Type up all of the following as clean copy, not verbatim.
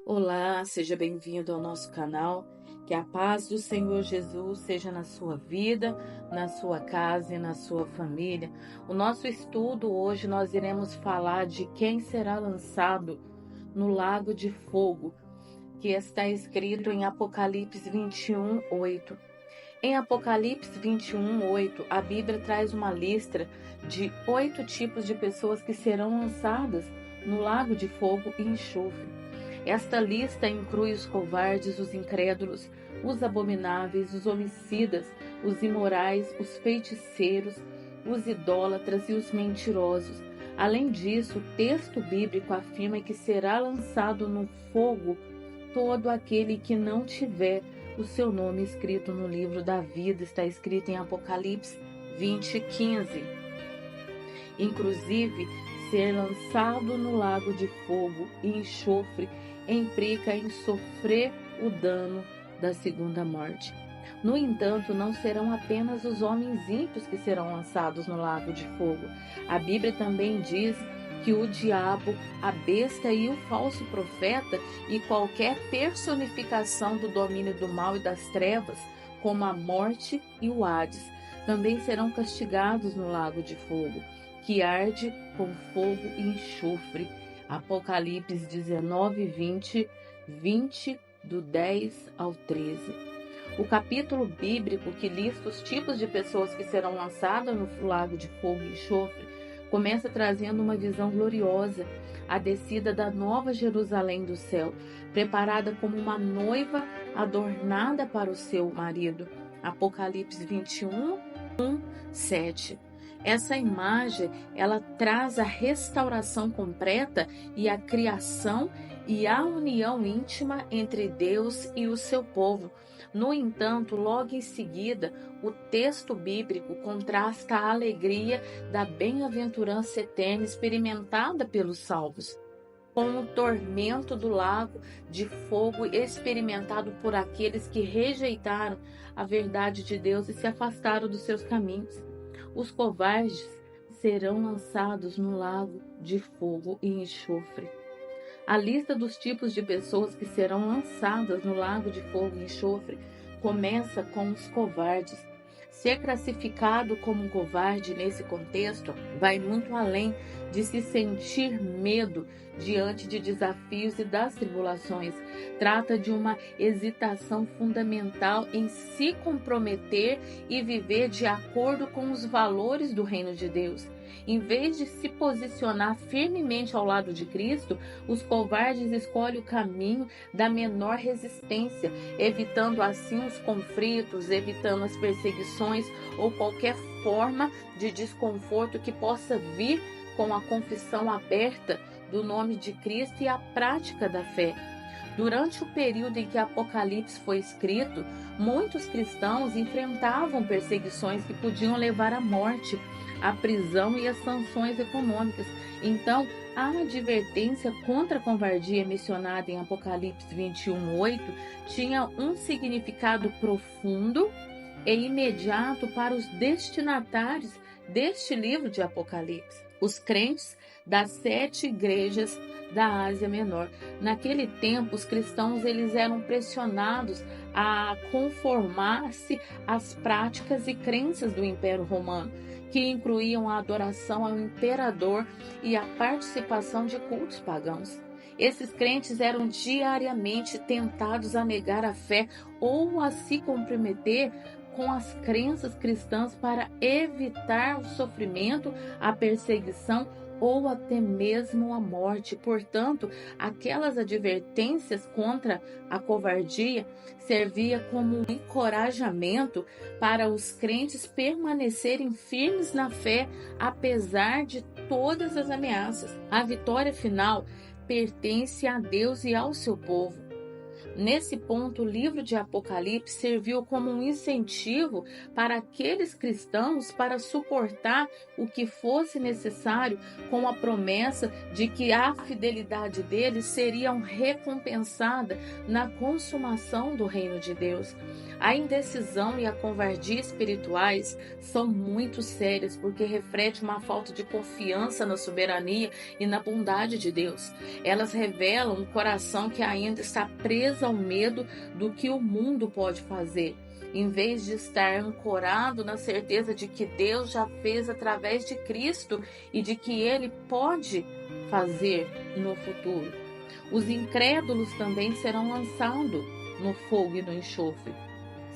Olá, seja bem-vindo ao nosso canal. Que a paz do Senhor Jesus seja na sua vida, na sua casa e na sua família. O nosso estudo hoje nós iremos falar de quem será lançado no lago de fogo, que está escrito em Apocalipse 21:8. Em Apocalipse 21:8, a Bíblia traz uma lista de 8 tipos de pessoas que serão lançadas no lago de fogo e enxofre. Esta lista inclui os covardes, os incrédulos, os abomináveis, os homicidas, os imorais, os feiticeiros, os idólatras e os mentirosos. Além disso, o texto bíblico afirma que será lançado no fogo todo aquele que não tiver o seu nome escrito no livro da vida. Está escrito em Apocalipse 20:15. Inclusive, ser lançado no lago de fogo e enxofre implica em sofrer o dano da segunda morte. No entanto, não serão apenas os homens ímpios que serão lançados no lago de fogo. A Bíblia também diz que o diabo, a besta e o falso profeta e qualquer personificação do domínio do mal e das trevas, como a morte e o Hades, também serão castigados no lago de fogo, que arde com fogo e enxofre. Apocalipse 19:20, 20, do 10 ao 13. O capítulo bíblico que lista os tipos de pessoas que serão lançadas no lago de fogo e enxofre começa trazendo uma visão gloriosa, a descida da nova Jerusalém do céu, preparada como uma noiva adornada para o seu marido. Apocalipse 21:7. Essa imagem, ela traz a restauração completa e a criação e a união íntima entre Deus e o seu povo. No entanto, logo em seguida, o texto bíblico contrasta a alegria da bem-aventurança eterna experimentada pelos salvos, com o tormento do lago de fogo experimentado por aqueles que rejeitaram a verdade de Deus e se afastaram dos seus caminhos. Os covardes serão lançados no lago de fogo e enxofre. A lista dos tipos de pessoas que serão lançadas no lago de fogo e enxofre começa com os covardes. Ser classificado como um covarde nesse contexto vai muito além de se sentir medo diante de desafios e das tribulações. Trata de uma hesitação fundamental em se comprometer e viver de acordo com os valores do reino de Deus. Em vez de se posicionar firmemente ao lado de Cristo, os covardes escolhem o caminho da menor resistência, evitando assim os conflitos, evitando as perseguições ou qualquer forma de desconforto que possa vir com a confissão aberta do nome de Cristo e a prática da fé. Durante o período em que Apocalipse foi escrito, muitos cristãos enfrentavam perseguições que podiam levar à morte, à prisão e às sanções econômicas. Então, a advertência contra a covardia mencionada em Apocalipse 21:8 tinha um significado profundo e imediato para os destinatários deste livro de Apocalipse, os crentes das 7 igrejas da Ásia Menor. Naquele tempo, os cristãos eles eram pressionados a conformar-se às práticas e crenças do Império Romano, que incluíam a adoração ao imperador e a participação de cultos pagãos. Esses crentes eram diariamente tentados a negar a fé ou a se comprometer com as crenças cristãs para evitar o sofrimento, a perseguição ou até mesmo a morte. Portanto, aquelas advertências contra a covardia servia como um encorajamento para os crentes permanecerem firmes na fé, apesar de todas as ameaças. A vitória final pertence a Deus e ao seu povo. Nesse ponto, o livro de Apocalipse serviu como um incentivo para aqueles cristãos para suportar o que fosse necessário, com a promessa de que a fidelidade deles seria recompensada na consumação do reino de Deus. A indecisão e a covardia espirituais são muito sérias, porque reflete uma falta de confiança na soberania e na bondade de Deus. Elas revelam um coração que ainda está preso ao medo do que o mundo pode fazer, em vez de estar ancorado na certeza de que Deus já fez através de Cristo e de que Ele pode fazer no futuro. Os incrédulos também serão lançados no fogo e no enxofre.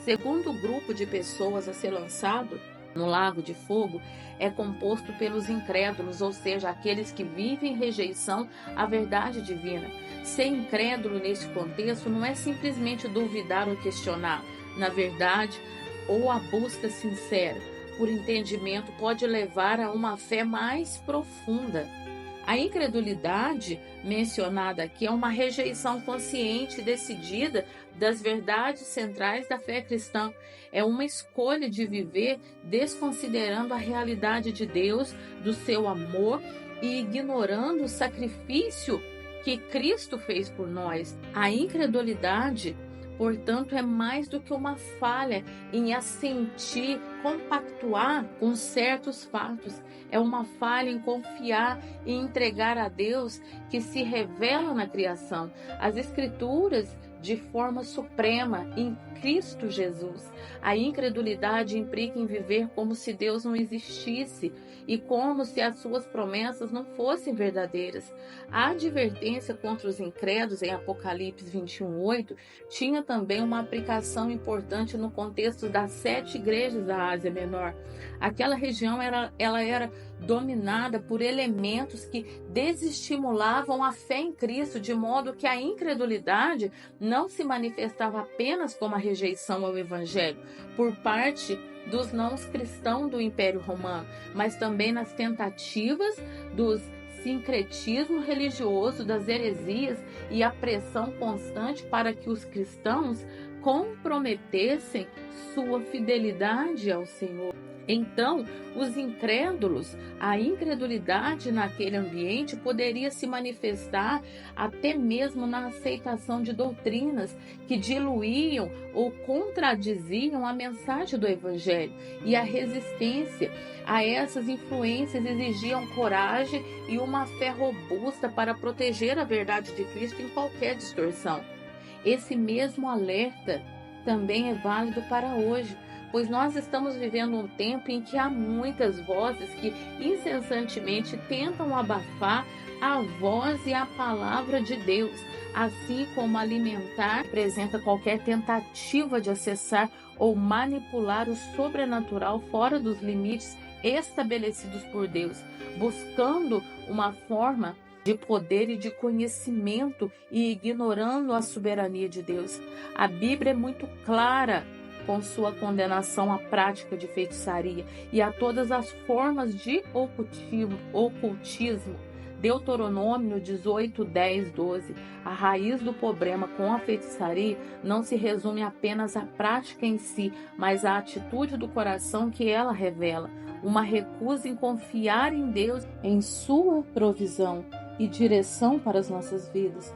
Segundo grupo de pessoas a ser lançado no lago de fogo é composto pelos incrédulos, ou seja, aqueles que vivem em rejeição à verdade divina. Ser incrédulo nesse contexto não é simplesmente duvidar ou questionar. Na verdade, ou a busca sincera por entendimento pode levar a uma fé mais profunda. A incredulidade mencionada aqui é uma rejeição consciente e decidida das verdades centrais da fé cristã. É uma escolha de viver desconsiderando a realidade de Deus, do seu amor e ignorando o sacrifício que Cristo fez por nós. A incredulidade, portanto, é mais do que uma falha em assentir, compactuar com certos fatos. É uma falha em confiar e entregar a Deus que se revela na criação. As Escrituras, de forma suprema, em Cristo Jesus. A incredulidade implica em viver como se Deus não existisse e como se as suas promessas não fossem verdadeiras. A advertência contra os incrédulos em Apocalipse 21:8 tinha também uma aplicação importante no contexto das 7 igrejas da Ásia Menor. Aquela região era dominada por elementos que desestimulavam a fé em Cristo, de modo que a incredulidade não se manifestava apenas como a rejeição ao Evangelho por parte dos não-cristãos do Império Romano, mas também nas tentativas do sincretismo religioso, das heresias e a pressão constante para que os cristãos comprometessem sua fidelidade ao Senhor. Então, os incrédulos, a incredulidade naquele ambiente poderia se manifestar até mesmo na aceitação de doutrinas que diluíam ou contradiziam a mensagem do Evangelho. E a resistência a essas influências exigiam coragem e uma fé robusta para proteger a verdade de Cristo em qualquer distorção. Esse mesmo alerta também é válido para hoje, pois nós estamos vivendo um tempo em que há muitas vozes que incessantemente tentam abafar a voz e a palavra de Deus, assim como alimentar representa qualquer tentativa de acessar ou manipular o sobrenatural fora dos limites estabelecidos por Deus, buscando uma forma de poder e de conhecimento e ignorando a soberania de Deus. A Bíblia é muito clara com sua condenação à prática de feitiçaria e a todas as formas de ocultismo. Deuteronômio 18, 10, 12. A raiz do problema com a feitiçaria não se resume apenas à prática em si, mas à atitude do coração que ela revela. Uma recusa em confiar em Deus, em sua provisão e direção para as nossas vidas.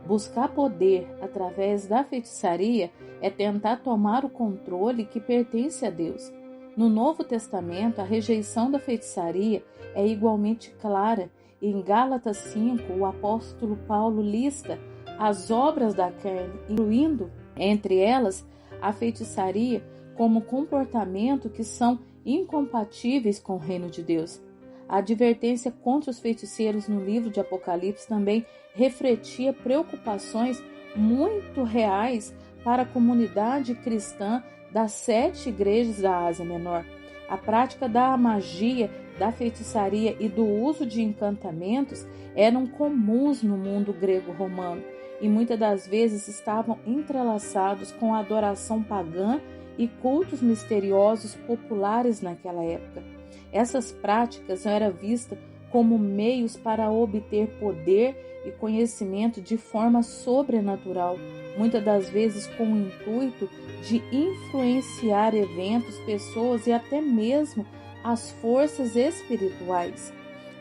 Buscar poder através da feitiçaria é tentar tomar o controle que pertence a Deus. No Novo Testamento, a rejeição da feitiçaria é igualmente clara. Em Gálatas 5, o apóstolo Paulo lista as obras da carne, incluindo, entre elas, a feitiçaria, como comportamento que são incompatíveis com o reino de Deus. A advertência contra os feiticeiros no livro de Apocalipse também refletia preocupações muito reais para a comunidade cristã das 7 igrejas da Ásia Menor. A prática da magia, da feitiçaria e do uso de encantamentos eram comuns no mundo grego-romano e muitas das vezes estavam entrelaçados com a adoração pagã e cultos misteriosos populares naquela época. Essas práticas eram vistas como meios para obter poder e conhecimento de forma sobrenatural, muitas das vezes com o intuito de influenciar eventos, pessoas e até mesmo as forças espirituais.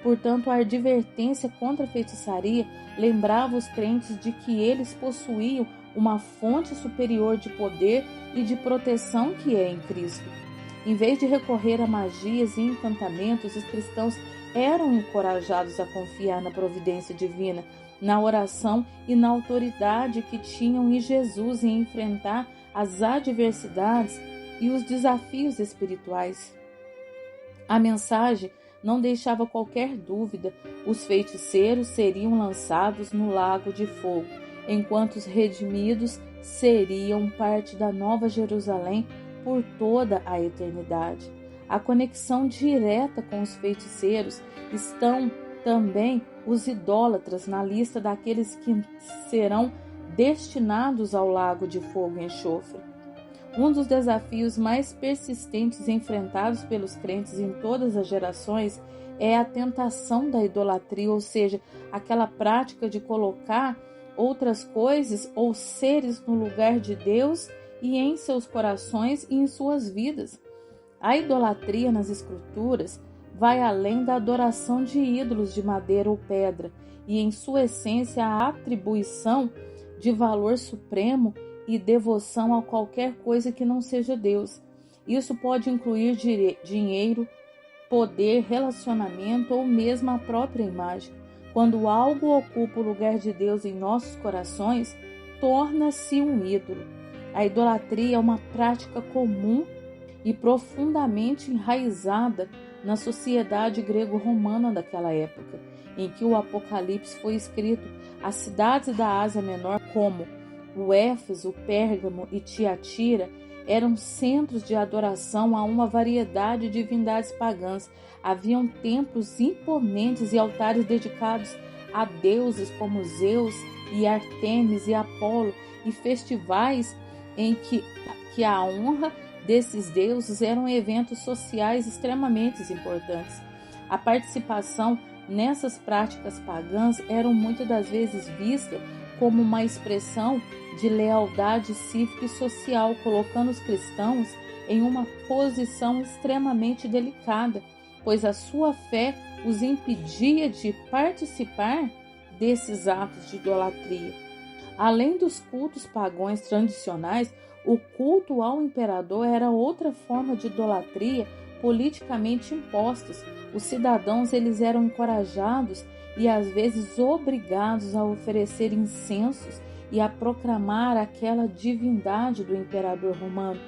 Portanto, a advertência contra a feitiçaria lembrava os crentes de que eles possuíam uma fonte superior de poder e de proteção que é em Cristo. Em vez de recorrer a magias e encantamentos, os cristãos eram encorajados a confiar na providência divina, na oração e na autoridade que tinham em Jesus em enfrentar as adversidades e os desafios espirituais. A mensagem não deixava qualquer dúvida: os feiticeiros seriam lançados no lago de fogo, enquanto os redimidos seriam parte da Nova Jerusalém por toda a eternidade. A conexão direta com os feiticeiros estão também os idólatras na lista daqueles que serão destinados ao lago de fogo e enxofre. Um dos desafios mais persistentes enfrentados pelos crentes em todas as gerações é a tentação da idolatria, ou seja, aquela prática de colocar outras coisas ou seres no lugar de Deus e em seus corações e em suas vidas. A idolatria nas Escrituras vai além da adoração de ídolos de madeira ou pedra e, em sua essência, a atribuição de valor supremo e devoção a qualquer coisa que não seja Deus. Isso pode incluir dinheiro, poder, relacionamento ou mesmo a própria imagem. Quando algo ocupa o lugar de Deus em nossos corações, torna-se um ídolo. A idolatria é uma prática comum e profundamente enraizada na sociedade grego-romana daquela época, em que o Apocalipse foi escrito. As cidades da Ásia Menor, como o Éfeso, Pérgamo e Tiatira, eram centros de adoração a uma variedade de divindades pagãs. Haviam templos imponentes e altares dedicados a deuses como Zeus e Artemis e Apolo, e festivais em que a honra desses deuses eram eventos sociais extremamente importantes. A participação nessas práticas pagãs eram muitas das vezes vista como uma expressão de lealdade cívica e social, colocando os cristãos em uma posição extremamente delicada, pois a sua fé os impedia de participar desses atos de idolatria. Além dos cultos pagãos tradicionais, o culto ao imperador era outra forma de idolatria politicamente impostos. Os cidadãos eles eram encorajados e às vezes obrigados a oferecer incensos e a proclamar aquela divindade do imperador romano.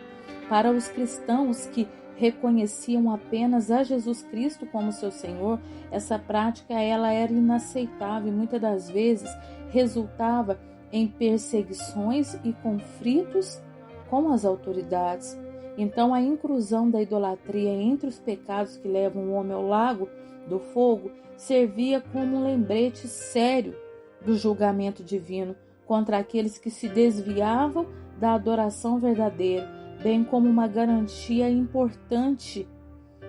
Para os cristãos que reconheciam apenas a Jesus Cristo como seu Senhor, essa prática ela era inaceitável e muitas das vezes resultava em perseguições e conflitos com as autoridades. Então, a inclusão da idolatria entre os pecados que levam o homem ao lago do fogo servia como um lembrete sério do julgamento divino contra aqueles que se desviavam da adoração verdadeira, bem como uma garantia importante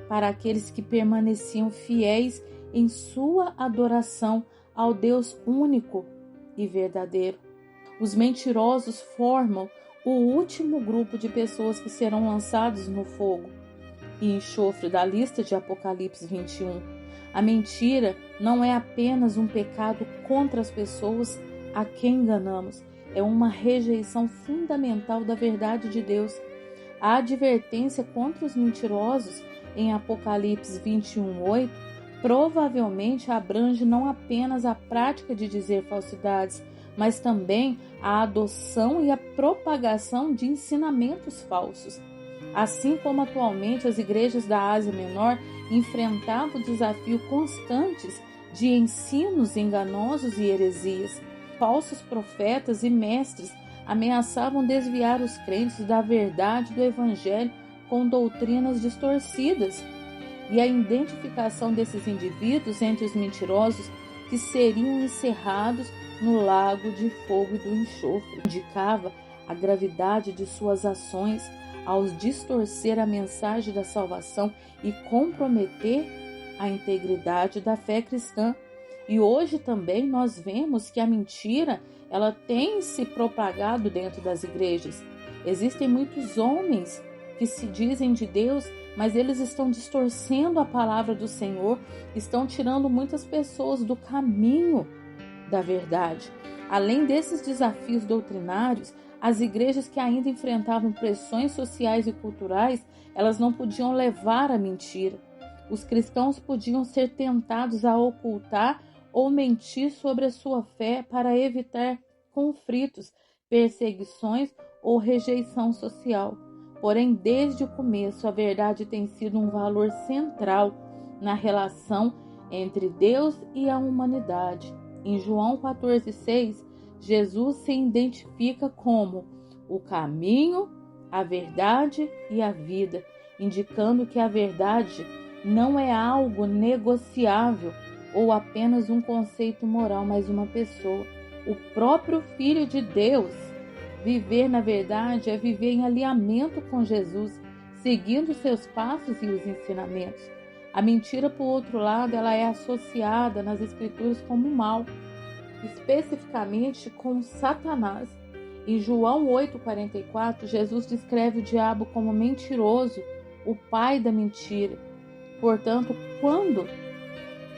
para aqueles que permaneciam fiéis em sua adoração ao Deus único e verdadeiro. Os mentirosos formam o último grupo de pessoas que serão lançados no fogo e enxofre da lista de Apocalipse 21. A mentira não é apenas um pecado contra as pessoas a quem enganamos, é uma rejeição fundamental da verdade de Deus. A advertência contra os mentirosos em Apocalipse 21:8 provavelmente abrange não apenas a prática de dizer falsidades, mas também a adoção e a propagação de ensinamentos falsos. Assim como atualmente as igrejas da Ásia Menor enfrentavam o desafio constantes de ensinos enganosos e heresias, falsos profetas e mestres ameaçavam desviar os crentes da verdade do Evangelho com doutrinas distorcidas. E a identificação desses indivíduos entre os mentirosos que seriam encerrados no lago de fogo e do enxofre indicava a gravidade de suas ações ao distorcer a mensagem da salvação e comprometer a integridade da fé cristã. E hoje também nós vemos que a mentira, ela tem se propagado dentro das igrejas. Existem muitos homens que se dizem de Deus, mas eles estão distorcendo a palavra do Senhor, estão tirando muitas pessoas do caminho da verdade. Além desses desafios doutrinários, as igrejas que ainda enfrentavam pressões sociais e culturais, elas não podiam levar a mentira. Os cristãos podiam ser tentados a ocultar ou mentir sobre a sua fé para evitar conflitos, perseguições ou rejeição social. Porém, desde o começo, a verdade tem sido um valor central na relação entre Deus e a humanidade. Em João 14,6, Jesus se identifica como o caminho, a verdade e a vida, indicando que a verdade não é algo negociável ou apenas um conceito moral, mas uma pessoa, o próprio Filho de Deus. Viver na verdade é viver em alinhamento com Jesus, seguindo seus passos e os ensinamentos. A mentira, por outro lado, ela é associada nas Escrituras como mal, especificamente com Satanás. Em João 8,44, Jesus descreve o diabo como mentiroso, o pai da mentira. Portanto, quando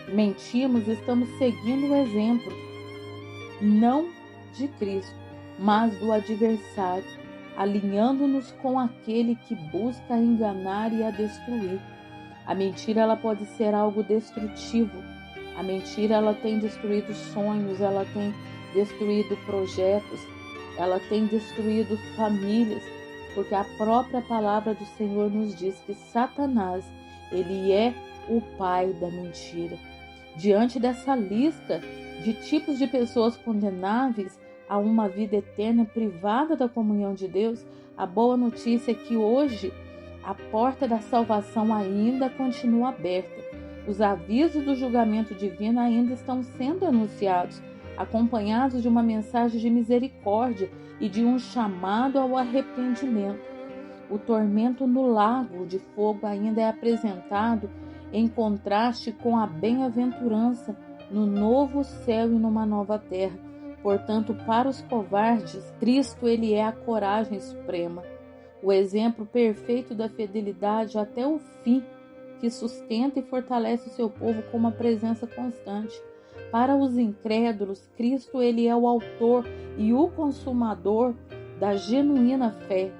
mentimos, estamos seguindo o exemplo, não de Cristo, mas do adversário, alinhando-nos com aquele que busca enganar e a destruir. A mentira, ela pode ser algo destrutivo. A mentira, ela tem destruído sonhos, ela tem destruído projetos, ela tem destruído famílias, porque a própria palavra do Senhor nos diz que Satanás, ele é o pai da mentira. Diante dessa lista de tipos de pessoas condenáveis a uma vida eterna privada da comunhão de Deus, a boa notícia é que hoje a porta da salvação ainda continua aberta. Os avisos do julgamento divino ainda estão sendo anunciados, acompanhados de uma mensagem de misericórdia e de um chamado ao arrependimento. O tormento no lago de fogo ainda é apresentado em contraste com a bem-aventurança no novo céu e numa nova terra. Portanto, para os covardes, Cristo, ele é a coragem suprema, o exemplo perfeito da fidelidade até o fim, que sustenta e fortalece o seu povo com uma presença constante. Para os incrédulos, Cristo, ele é o autor e o consumador da genuína fé.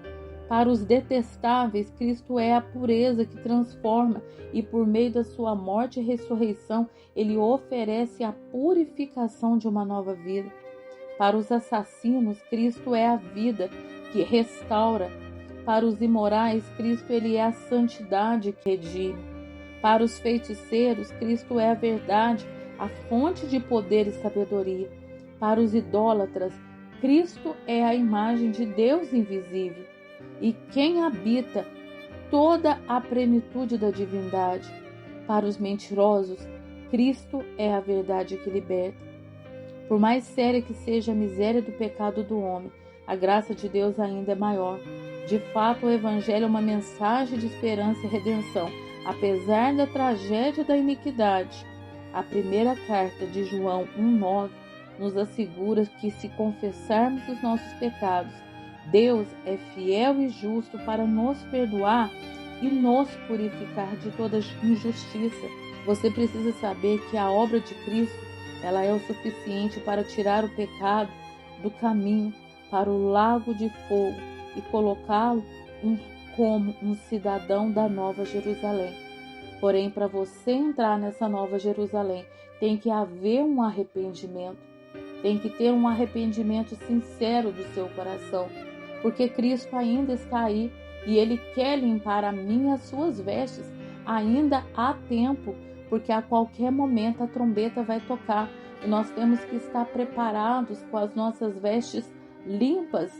Para os detestáveis, Cristo é a pureza que transforma e por meio da sua morte e ressurreição, ele oferece a purificação de uma nova vida. Para os assassinos, Cristo é a vida que restaura. Para os imorais, Cristo ele é a santidade que redime. Para os feiticeiros, Cristo é a verdade, a fonte de poder e sabedoria. Para os idólatras, Cristo é a imagem de Deus invisível e quem habita toda a plenitude da divindade. Para os mentirosos, Cristo é a verdade que liberta. Por mais séria que seja a miséria do pecado do homem, a graça de Deus ainda é maior. De fato, o Evangelho é uma mensagem de esperança e redenção, apesar da tragédia da iniquidade. A primeira carta de João 1,9 nos assegura que se confessarmos os nossos pecados, Deus é fiel e justo para nos perdoar e nos purificar de toda injustiça. Você precisa saber que a obra de Cristo, ela é o suficiente para tirar o pecado do caminho para o lago de fogo e colocá-lo como um cidadão da Nova Jerusalém. Porém, para você entrar nessa Nova Jerusalém, tem que haver um arrependimento. Tem que ter um arrependimento sincero do seu coração, porque Cristo ainda está aí e Ele quer limpar a minha e as suas vestes. Ainda há tempo, porque a qualquer momento a trombeta vai tocar e nós temos que estar preparados com as nossas vestes limpas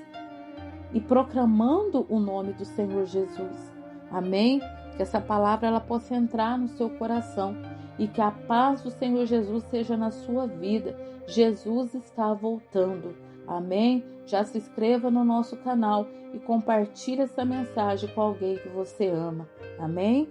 e proclamando o nome do Senhor Jesus. Amém? Que essa palavra ela possa entrar no seu coração e que a paz do Senhor Jesus seja na sua vida. Jesus está voltando. Amém? Já se inscreva no nosso canal e compartilhe essa mensagem com alguém que você ama. Amém?